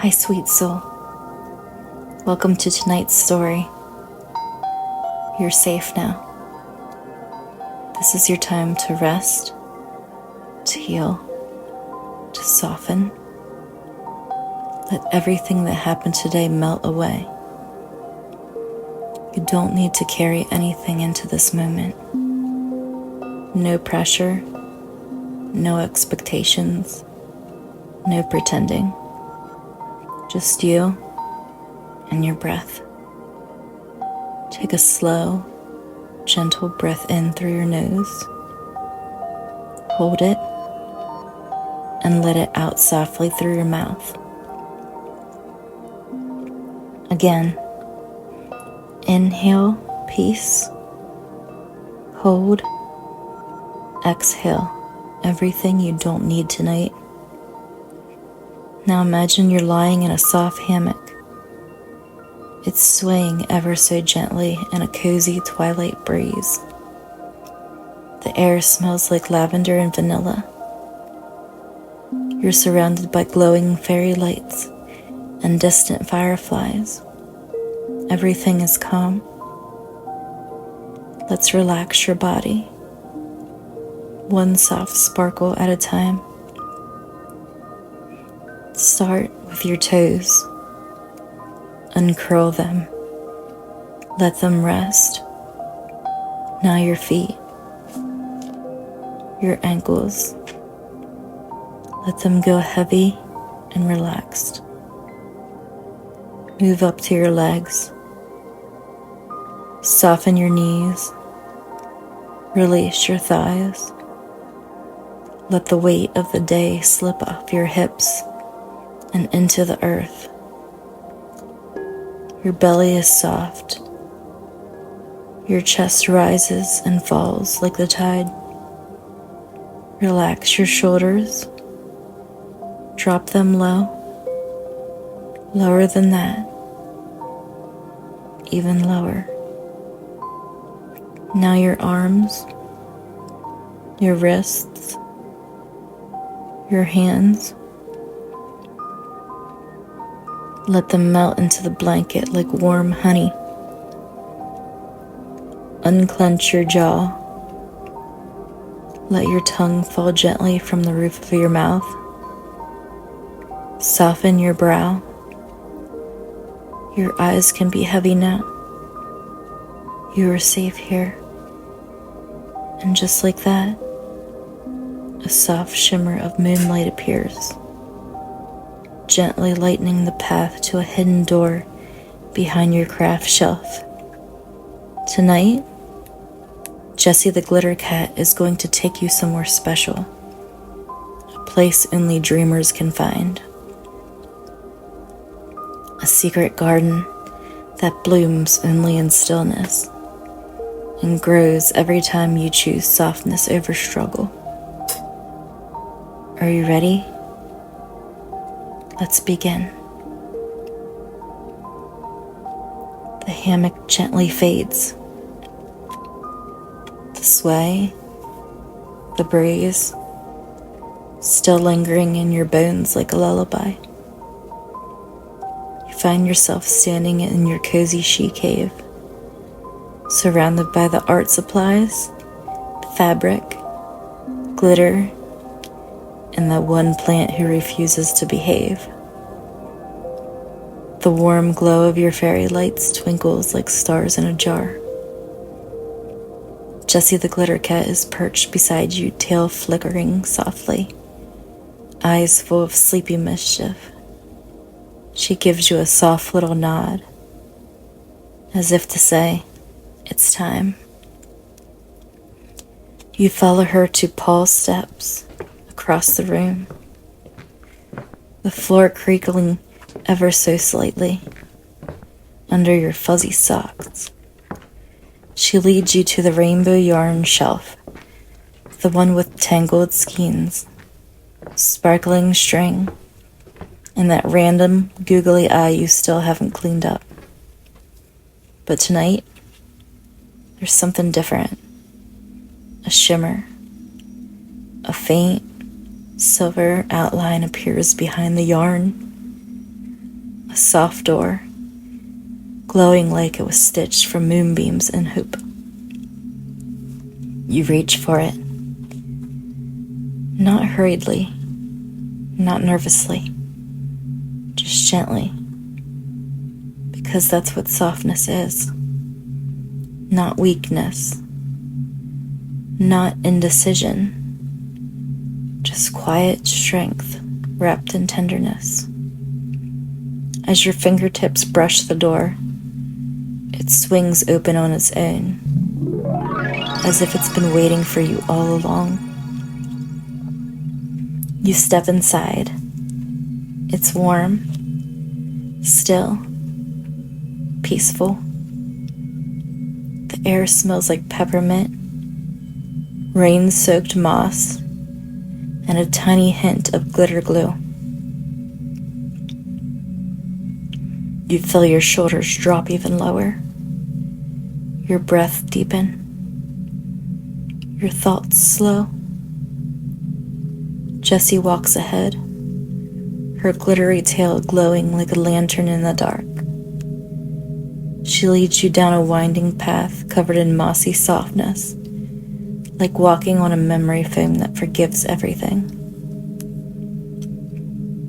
Hi, sweet soul. Welcome to tonight's story. You're safe now. This is your time to rest, to heal, to soften. Let everything that happened today melt away. You don't need to carry anything into this moment. No pressure, no expectations, no pretending. Just you and your breath. Take a slow, gentle breath in through your nose. Hold it and let it out softly through your mouth. Again, inhale, peace. Hold, exhale, everything you don't need tonight. Now imagine you're lying in a soft hammock. It's swaying ever so gently in a cozy twilight breeze. The air smells like lavender and vanilla. You're surrounded by glowing fairy lights and distant fireflies. Everything is calm. Let's relax your body, one soft sparkle at a time. Start with your toes. Uncurl them. Let them rest. Now your feet, your ankles. Let them go heavy and relaxed. Move up to your legs. Soften your knees. Release your thighs. Let the weight of the day slip off your hips and into the earth. Your belly is soft. Your chest rises and falls like the tide. Relax your shoulders. Drop them low. Lower than that. Even lower. Now your arms, your wrists, your hands. Let them melt into the blanket like warm honey. Unclench your jaw. Let your tongue fall gently from the roof of your mouth. Soften your brow. Your eyes can be heavy now. You are safe here. And just like that, a soft shimmer of moonlight appears, gently lightening the path to a hidden door behind your craft shelf. Tonight, Jessy the glitter cat is going to take you somewhere special, a place only dreamers can find. A secret garden that blooms only in stillness and grows every time you choose softness over struggle. Are you ready? Let's begin. The hammock gently fades. The sway, the breeze, still lingering in your bones like a lullaby. You find yourself standing in your cozy she cave, surrounded by the art supplies, fabric, glitter, and that one plant who refuses to behave. The warm glow of your fairy lights twinkles like stars in a jar. Jessy the glitter cat is perched beside you, tail flickering softly, eyes full of sleepy mischief. She gives you a soft little nod, as if to say, "It's time." You follow her to Paul's steps across the room, the floor creaking ever so slightly under your fuzzy socks. She leads you to the rainbow yarn shelf, the one with tangled skeins, sparkling string, and that random googly eye you still haven't cleaned up. But tonight, there's something different. A shimmer. A faint silver outline appears behind the yarn. soft door, glowing like it was stitched from moonbeams in hope. You reach for it, not hurriedly, not nervously, just gently, because that's what softness is. Not weakness, not indecision, just quiet strength wrapped in tenderness. As your fingertips brush the door, it swings open on its own, as if it's been waiting for you all along. You step inside. It's warm, still, peaceful. The air smells like peppermint, rain-soaked moss, and a tiny hint of glitter glue. You feel your shoulders drop even lower, your breath deepen, your thoughts slow. Jessy walks ahead, her glittery tail glowing like a lantern in the dark. She leads you down a winding path covered in mossy softness, like walking on a memory foam that forgives everything.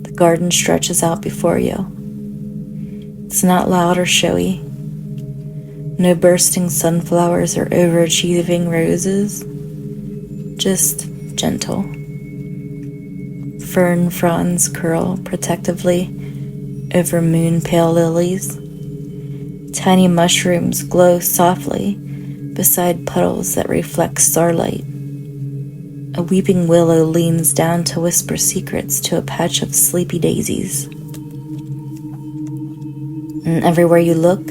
The garden stretches out before you. It's not loud or showy. No bursting sunflowers or overachieving roses. Just gentle. Fern fronds curl protectively over moon-pale lilies. Tiny mushrooms glow softly beside puddles that reflect starlight. A weeping willow leans down to whisper secrets to a patch of sleepy daisies. And everywhere you look,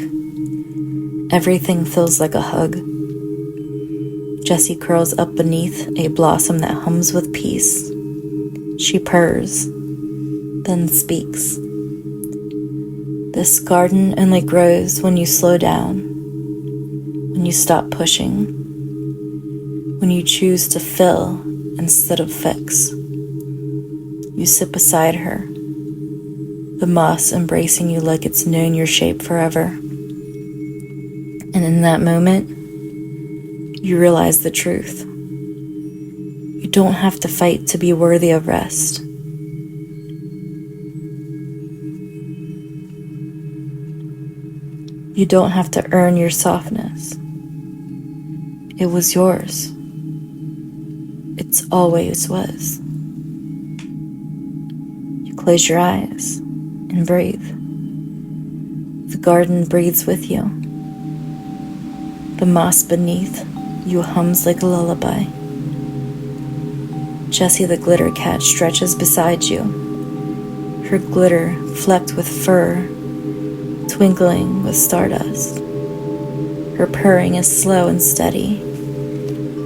everything feels like a hug. Jessy curls up beneath a blossom that hums with peace. She purrs, then speaks. This garden only grows when you slow down, when you stop pushing, when you choose to fill instead of fix. You sit beside her, the moss embracing you like it's known your shape forever. And in that moment, you realize the truth. You don't have to fight to be worthy of rest. You don't have to earn your softness. It was yours. It always was. You close your eyes and breathe. The garden breathes with you. The moss beneath you hums like a lullaby. Jessy the glitter cat stretches beside you, her glitter flecked with fur, twinkling with stardust. Her purring is slow and steady,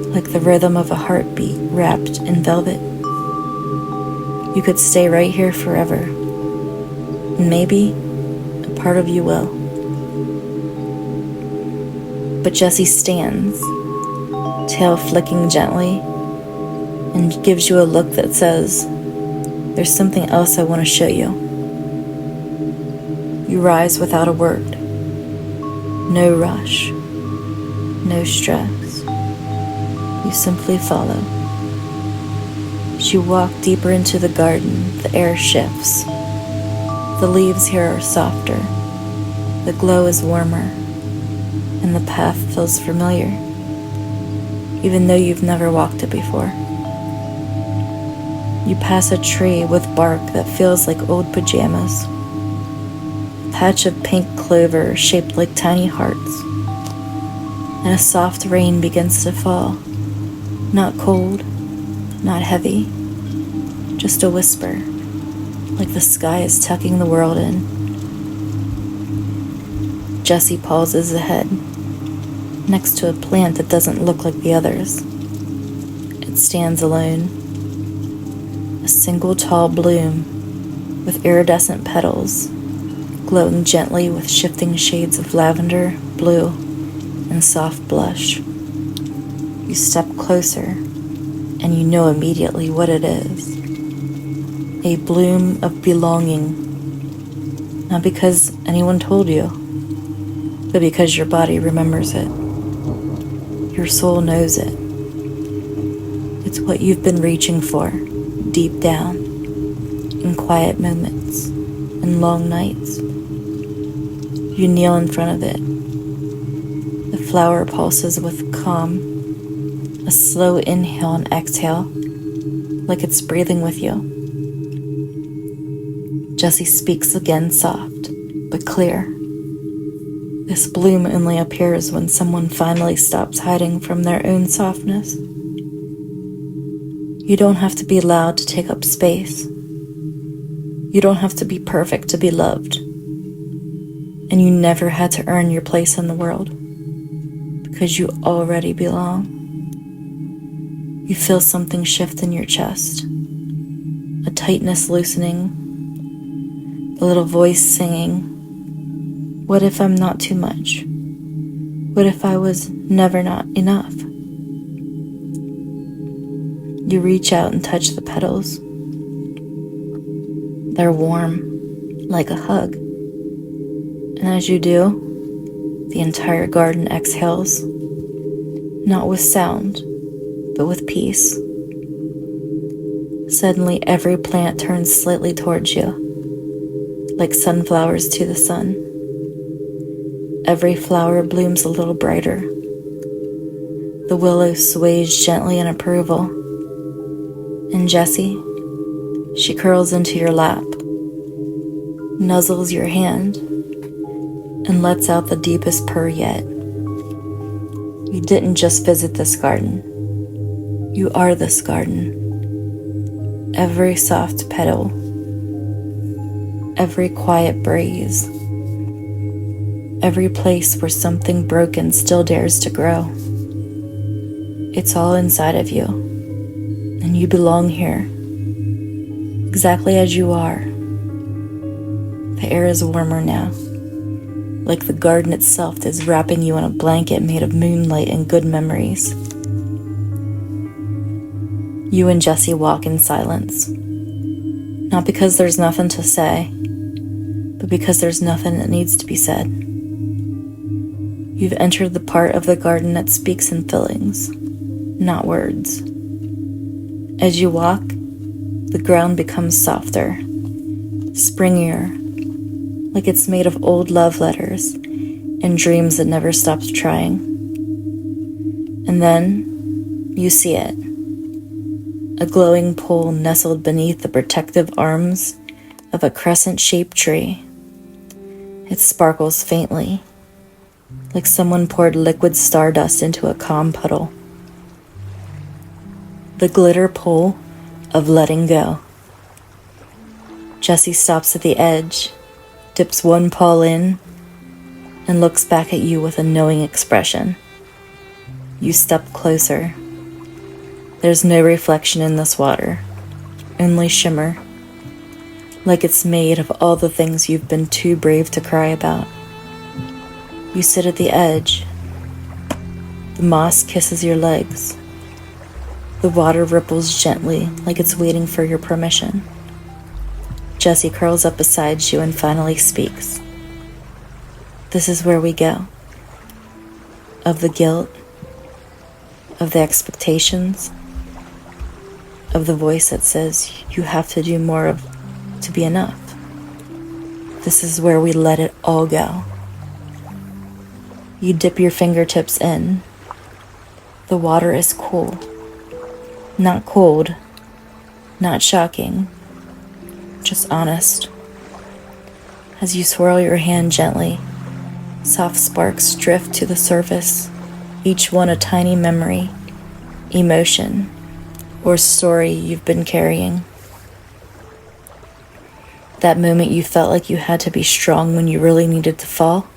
like the rhythm of a heartbeat wrapped in velvet. You could stay right here forever, and maybe a part of you will. But Jessy stands, tail flicking gently, and gives you a look that says, "There's something else I want to show you." You rise without a word. No rush, no stress. You simply follow. As you walk deeper into the garden, the air shifts. The leaves here are softer, the glow is warmer, and the path feels familiar, even though you've never walked it before. You pass a tree with bark that feels like old pajamas, a patch of pink clover shaped like tiny hearts, and a soft rain begins to fall. Not cold, not heavy, just a whisper, like the sky is tucking the world in. Jessy pauses ahead, next to a plant that doesn't look like the others. It stands alone, a single tall bloom with iridescent petals, glowing gently with shifting shades of lavender, blue, and soft blush. You step closer, and you know immediately what it is. A bloom of belonging, Not because anyone told you, but because your body remembers it. Your soul knows it. It's what you've been reaching for, deep down, in quiet moments, in long nights. You kneel in front of it. The flower pulses with calm, a slow inhale and exhale, like it's breathing with you. Jessy speaks again, soft, but clear. This bloom only appears when someone finally stops hiding from their own softness. You don't have to be loud to take up space. You don't have to be perfect to be loved. And you never had to earn your place in the world, because you already belong. You feel something shift in your chest, a tightness loosening, a little voice singing, "What if I'm not too much? What if I was never not enough?" You reach out and touch the petals. They're warm, like a hug. And as you do, the entire garden exhales, not with sound, but with peace. Suddenly, every plant turns slightly towards you, like sunflowers to the sun. Every flower blooms a little brighter. The willow sways gently in approval. And Jessy, she curls into your lap, nuzzles your hand, and lets out the deepest purr yet. You didn't just visit this garden. You are this garden. Every soft petal, every quiet breeze, every place where something broken still dares to grow. It's all inside of you, and you belong here, exactly as you are. The air is warmer now, like the garden itself is wrapping you in a blanket made of moonlight and good memories. You and Jessy walk in silence, not because there's nothing to say, but because there's nothing that needs to be said. You've entered the part of the garden that speaks in feelings, not words. As you walk, the ground becomes softer, springier, like it's made of old love letters and dreams that never stopped trying. And then you see it, a glowing pool nestled beneath the protective arms of a crescent-shaped tree. It sparkles faintly, like someone poured liquid stardust into a calm puddle. The glitter pull of letting go. Jessy stops at the edge, dips one paw in, and looks back at you with a knowing expression. You step closer. There's no reflection in this water, only shimmer, like it's made of all the things you've been too brave to cry about. You sit at the edge. The moss kisses your legs. The water ripples gently, like it's waiting for your permission. Jessy curls up beside you and finally speaks. This is where we go. Of the guilt, of the expectations, of the voice that says you have to do more to be enough. This is where we let it all go. You dip your fingertips in. The water is cool. Not cold, not shocking, just honest. As you swirl your hand gently, soft sparks drift to the surface, each one a tiny memory, emotion, or story you've been carrying. That moment you felt like you had to be strong when you really needed to fall.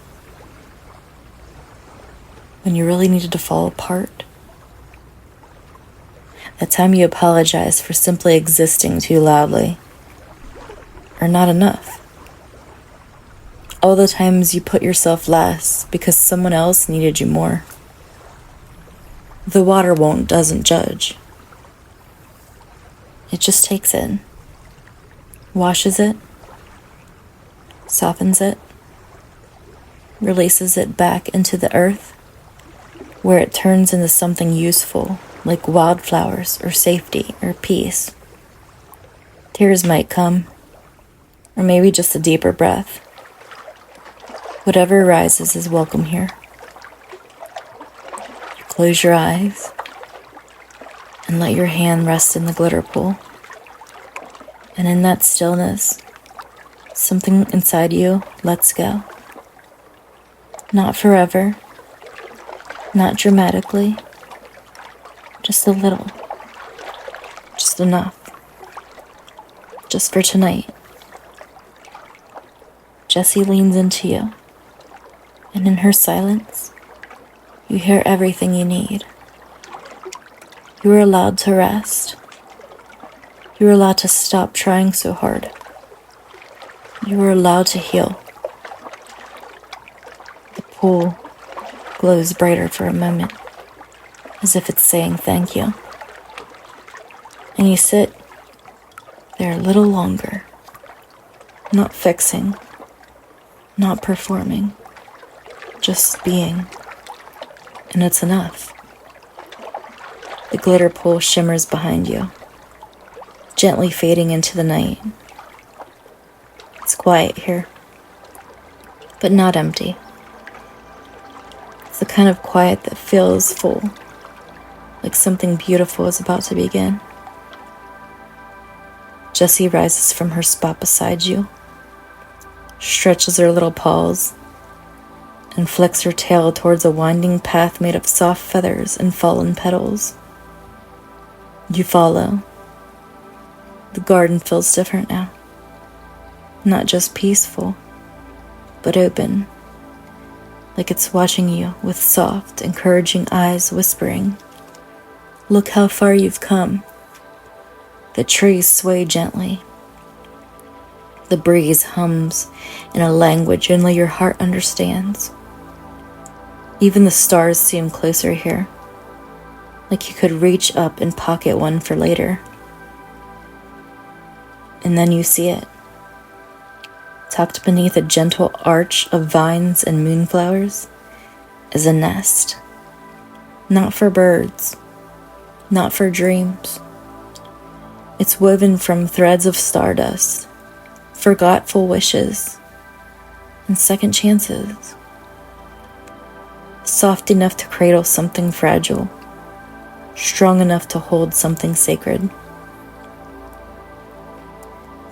When you really needed to fall apart. That time you apologized for simply existing too loudly. Or not enough. All the times you put yourself last because someone else needed you more. The water doesn't judge. It just takes it, washes it, softens it, releases it back into the earth, where it turns into something useful, like wildflowers or safety or peace. Tears might come, or maybe just a deeper breath. Whatever arises is welcome here. You close your eyes and let your hand rest in the glitter pool. And in that stillness, something inside you lets go. Not forever, not dramatically, just a little, just enough, just for tonight. Jessy leans into you, and in her silence, you hear everything you need. You are allowed to rest. You are allowed to stop trying so hard. You are allowed to heal. The pool glows brighter for a moment, as if it's saying thank you. And you sit there a little longer, not fixing, not performing, just being. And it's enough. The glitter pool shimmers behind you, gently fading into the night. It's quiet here, but not empty. It's the kind of quiet that feels full, like something beautiful is about to begin. Jessy rises from her spot beside you, stretches her little paws, and flicks her tail towards a winding path made of soft feathers and fallen petals. You follow. The garden feels different now. Not just peaceful, but open, like it's watching you with soft, encouraging eyes whispering, "Look how far you've come." The trees sway gently. The breeze hums in a language only your heart understands. Even the stars seem closer here, like you could reach up and pocket one for later. And then you see it. Tucked beneath a gentle arch of vines and moonflowers is a nest. Not for birds, not for dreams. It's woven from threads of stardust, forgetful wishes, and second chances. Soft enough to cradle something fragile, strong enough to hold something sacred.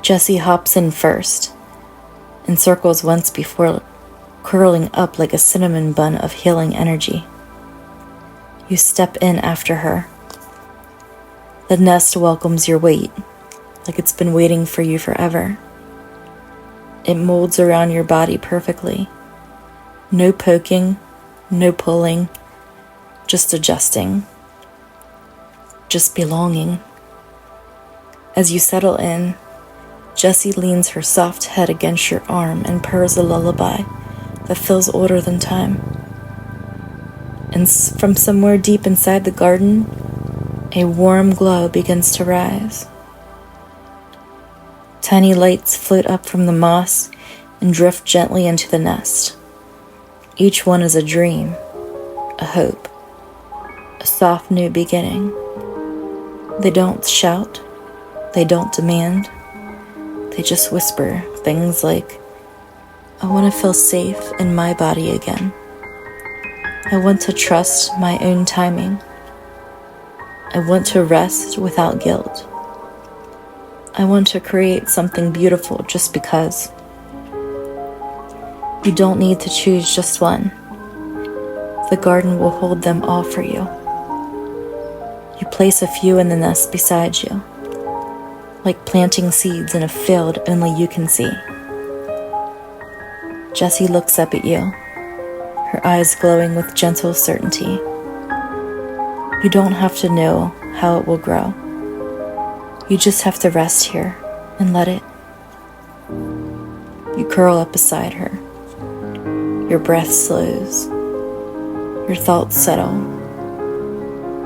Jessy hops in first, and circles once before curling up like a cinnamon bun of healing energy. You step in after her. The nest welcomes your weight, like it's been waiting for you forever. It molds around your body perfectly. No poking, no pulling, just adjusting, just belonging. As you settle in, Jessy leans her soft head against your arm and purrs a lullaby that feels older than time. And from somewhere deep inside the garden, a warm glow begins to rise. Tiny lights float up from the moss and drift gently into the nest. Each one is a dream, a hope, a soft new beginning. They don't shout, they don't demand. They just whisper things like, "I want to feel safe in my body again. I want to trust my own timing. I want to rest without guilt. I want to create something beautiful just because." You don't need to choose just one. The garden will hold them all for you. You place a few in the nest beside you, like planting seeds in a field only you can see. Jessy looks up at you, her eyes glowing with gentle certainty. You don't have to know how it will grow. You just have to rest here and let it. You curl up beside her. Your breath slows. Your thoughts settle.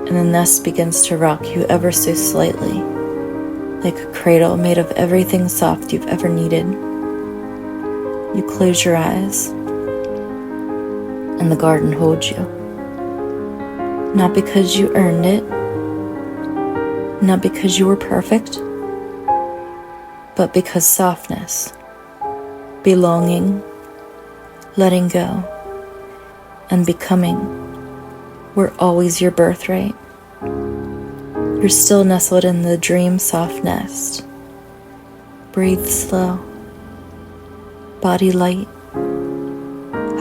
And the nest begins to rock you ever so slightly, like a cradle made of everything soft you've ever needed. You close your eyes, and the garden holds you. Not because you earned it, not because you were perfect, but because softness, belonging, letting go, and becoming were always your birthright. You're still nestled in the dream soft nest. Breathe slow, body light,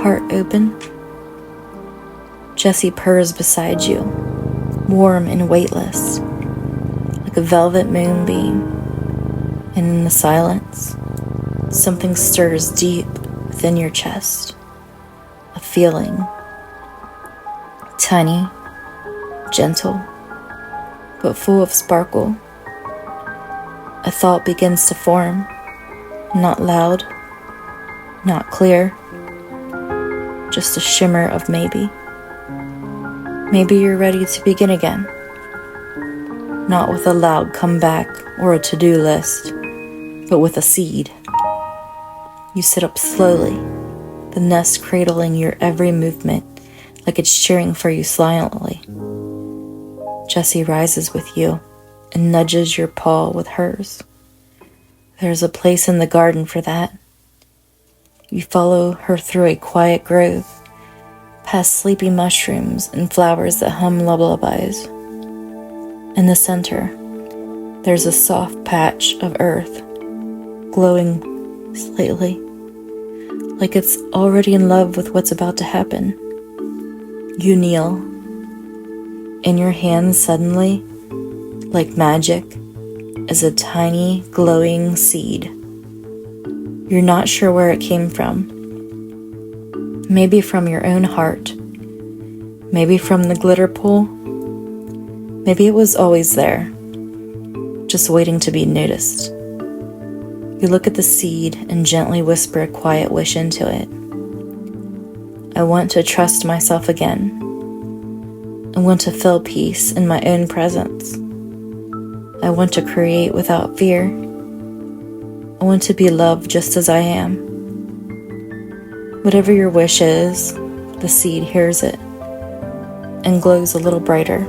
heart open. Jessy purrs beside you, warm and weightless, like a velvet moonbeam. And in the silence, something stirs deep within your chest. A feeling, tiny, gentle, but full of sparkle. A thought begins to form, not loud, not clear, just a shimmer of maybe. Maybe you're ready to begin again, not with a loud comeback or a to-do list, but with a seed. You sit up slowly, the nest cradling your every movement like it's cheering for you silently. Jessy rises with you and nudges your paw with hers. There's a place in the garden for that. You follow her through a quiet grove, past sleepy mushrooms and flowers that hum lullabies. In the center, there's a soft patch of earth, glowing slightly, like it's already in love with what's about to happen. You kneel. In your hands suddenly, like magic, is a tiny glowing seed. You're not sure where it came from. Maybe from your own heart. Maybe from the glitter pool. Maybe it was always there, just waiting to be noticed. You look at the seed and gently whisper a quiet wish into it. I want to trust myself again. I want to feel peace in my own presence. I want to create without fear. I want to be loved just as I am. Whatever your wish is, the seed hears it and glows a little brighter.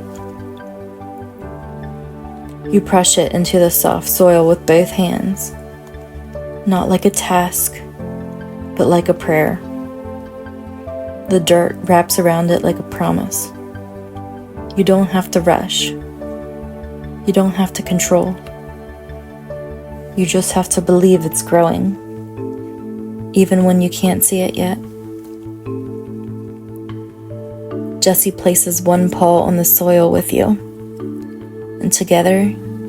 You brush it into the soft soil with both hands, not like a task, but like a prayer. The dirt wraps around it like a promise. You don't have to rush. You don't have to control. You just have to believe it's growing, even when you can't see it yet. Jessy places one paw on the soil with you, and together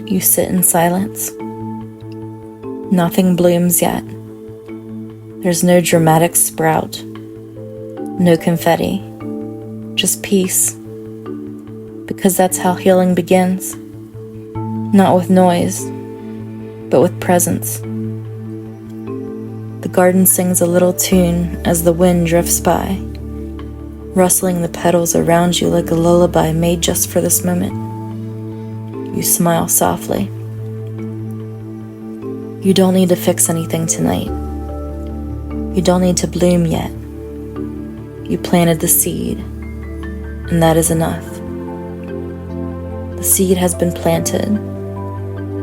you sit in silence. Nothing blooms yet. There's no dramatic sprout, no confetti, just peace, because that's how healing begins. Not with noise, but with presence. The garden sings a little tune as the wind drifts by, rustling the petals around you like a lullaby made just for this moment. You smile softly. You don't need to fix anything tonight. You don't need to bloom yet. You planted the seed, and that is enough. The seed has been planted.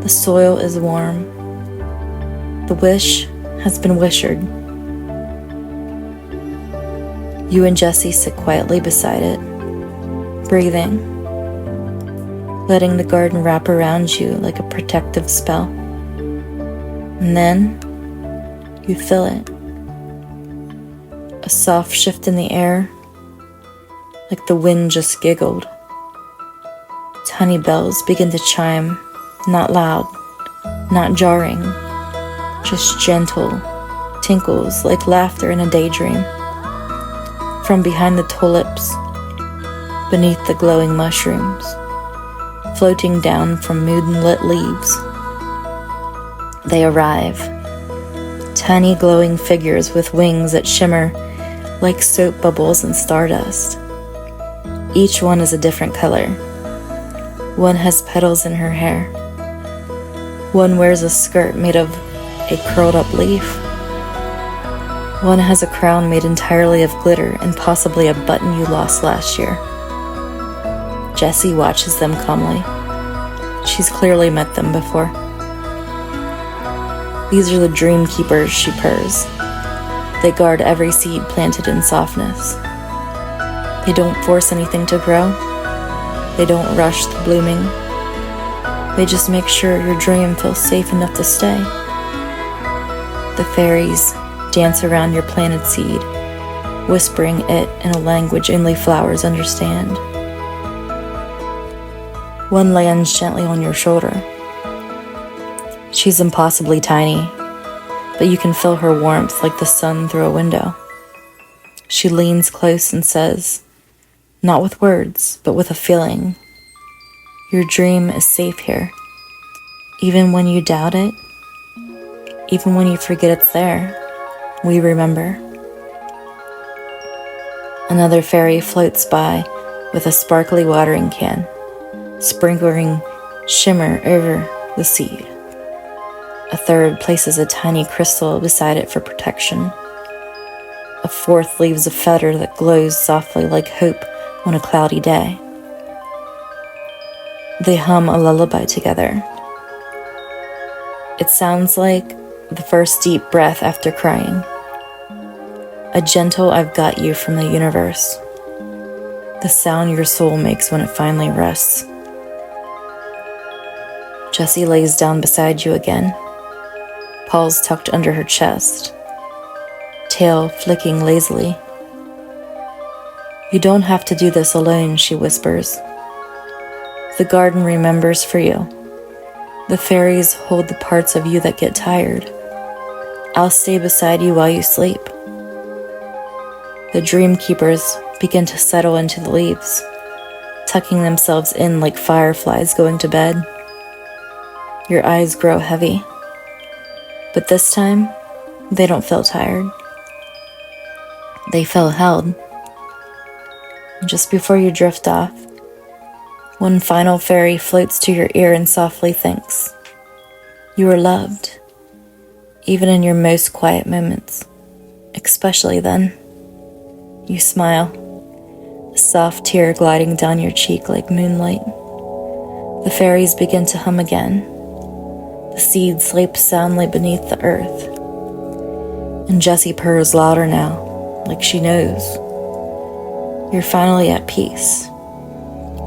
The soil is warm. The wish has been wished. You and Jessy sit quietly beside it, breathing, letting the garden wrap around you like a protective spell. And then you feel it. A soft shift in the air, like the wind just giggled. Tiny bells begin to chime, not loud, not jarring, just gentle tinkles like laughter in a daydream. From behind the tulips, beneath the glowing mushrooms, floating down from moonlit leaves, they arrive, tiny glowing figures with wings that shimmer like soap bubbles and stardust. Each one is a different color. One has petals in her hair. One wears a skirt made of a curled up leaf. One has a crown made entirely of glitter and possibly a button you lost last year. Jessy watches them calmly. She's clearly met them before. These are the dream keepers, she purrs. They guard every seed planted in softness. They don't force anything to grow. They don't rush the blooming. They just make sure your dream feels safe enough to stay. The fairies dance around your planted seed, whispering it in a language only flowers understand. One lands gently on your shoulder. She's impossibly tiny, but you can feel her warmth like the sun through a window. She leans close and says, not with words, but with a feeling, your dream is safe here. Even when you doubt it, even when you forget it's there, we remember. Another fairy floats by with a sparkly watering can, sprinkling shimmer over the seed. A third places a tiny crystal beside it for protection. A fourth leaves a feather that glows softly like hope on a cloudy day. They hum a lullaby together. It sounds like the first deep breath after crying. A gentle I've got you from the universe. The sound your soul makes when it finally rests. Jessy lays down beside you again, paws tucked under her chest, tail flicking lazily. You don't have to do this alone, she whispers. The garden remembers for you. The fairies hold the parts of you that get tired. I'll stay beside you while you sleep. The dream keepers begin to settle into the leaves, tucking themselves in like fireflies going to bed. Your eyes grow heavy, but this time, they don't feel tired. They feel held. Just before you drift off, one final fairy floats to your ear and softly thinks, you are loved, even in your most quiet moments, especially then. You smile, a soft tear gliding down your cheek like moonlight. The fairies begin to hum again. The seed sleeps soundly beneath the earth. And Jessy purrs louder now, like she knows. You're finally at peace.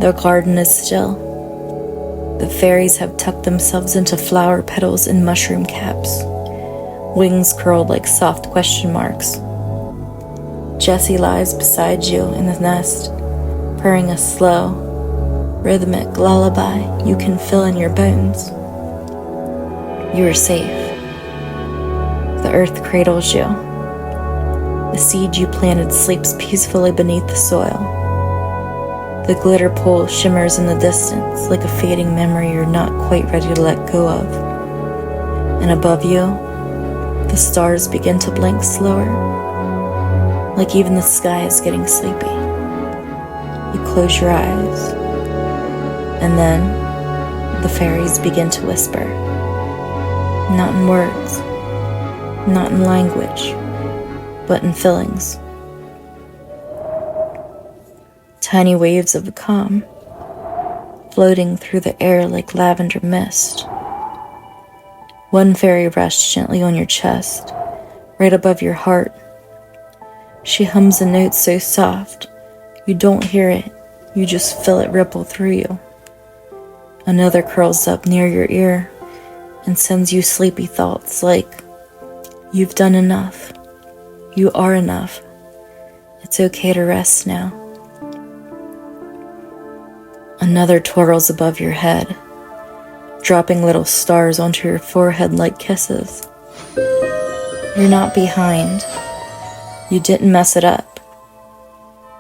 The garden is still. The fairies have tucked themselves into flower petals and mushroom caps, wings curled like soft question marks. Jessy lies beside you in the nest, purring a slow, rhythmic lullaby you can feel in your bones. You are safe. The earth cradles you. The seed you planted sleeps peacefully beneath the soil. The glitter pool shimmers in the distance like a fading memory you're not quite ready to let go of. And above you, the stars begin to blink slower, like even the sky is getting sleepy. You close your eyes, and then the fairies begin to whisper. Not in words, not in language, but in feelings. Tiny waves of calm, floating through the air like lavender mist. One fairy rests gently on your chest, right above your heart. She hums a note so soft, you don't hear it, you just feel it ripple through you. Another curls up near your ear and sends you sleepy thoughts like, you've done enough, you are enough, it's okay to rest now. Another twirls above your head, dropping little stars onto your forehead like kisses. You're not behind. You didn't mess it up.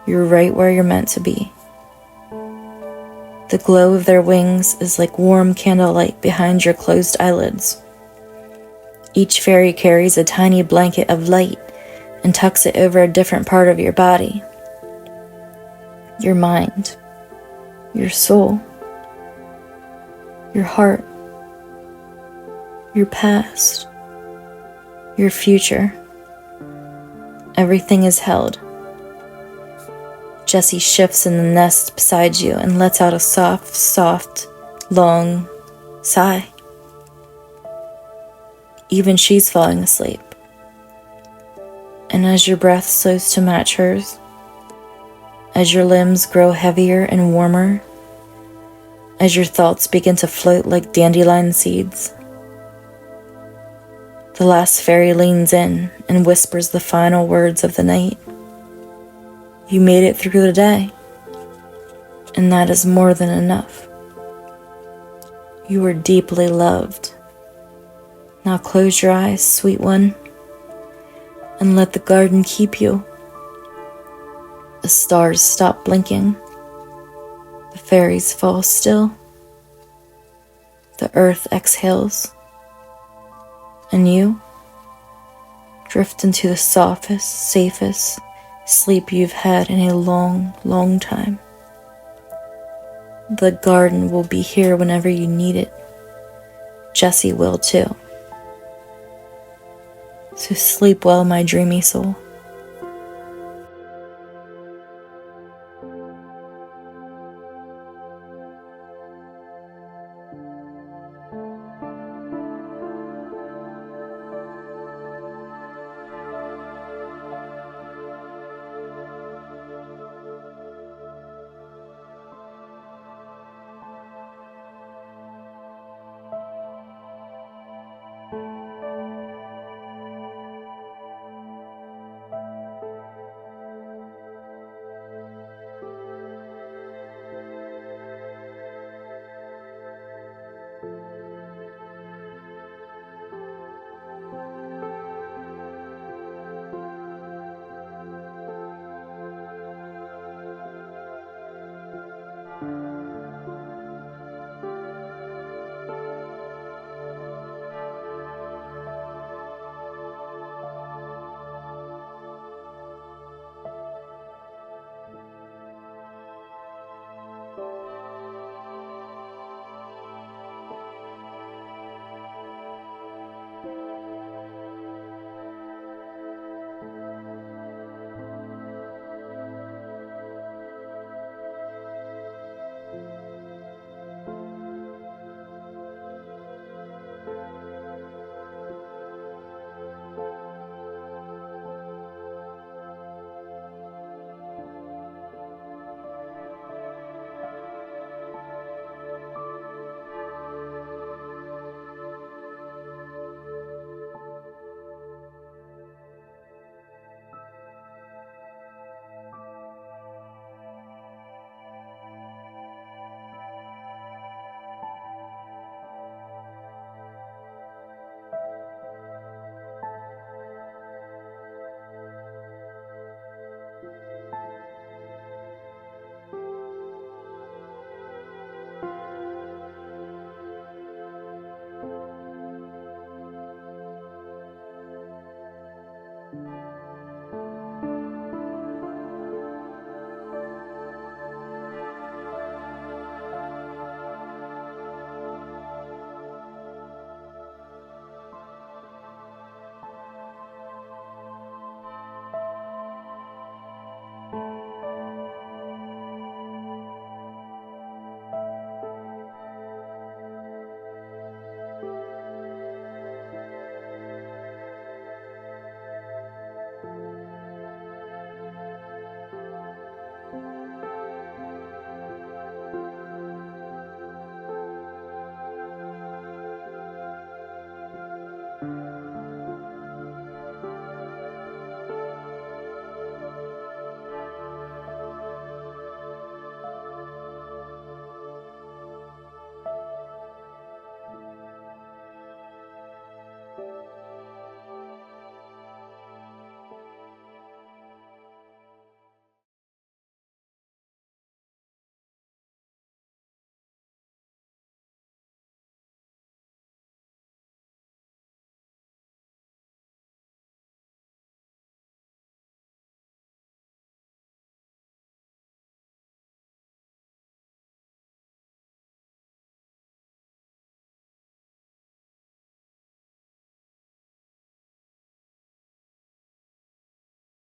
You're right where you're meant to be. The glow of their wings is like warm candlelight behind your closed eyelids. Each fairy carries a tiny blanket of light and tucks it over a different part of your body. Your mind, your soul, your heart, your past, your future. Everything is held. Jessy shifts in the nest beside you and lets out a soft, long sigh. Even she's falling asleep. And as your breath slows to match hers, as your limbs grow heavier and warmer, as your thoughts begin to float like dandelion seeds, the last fairy leans in and whispers the final words of the night. You made it through the day, and that is more than enough. You are deeply loved. Now close your eyes, sweet one, and let the garden keep you. The stars stop blinking. The fairies fall still. The earth exhales. And you drift into the softest, safest sleep you've had in a long, long time. The garden will be here whenever you need it. Jessy will too. So sleep well, my dreamy soul.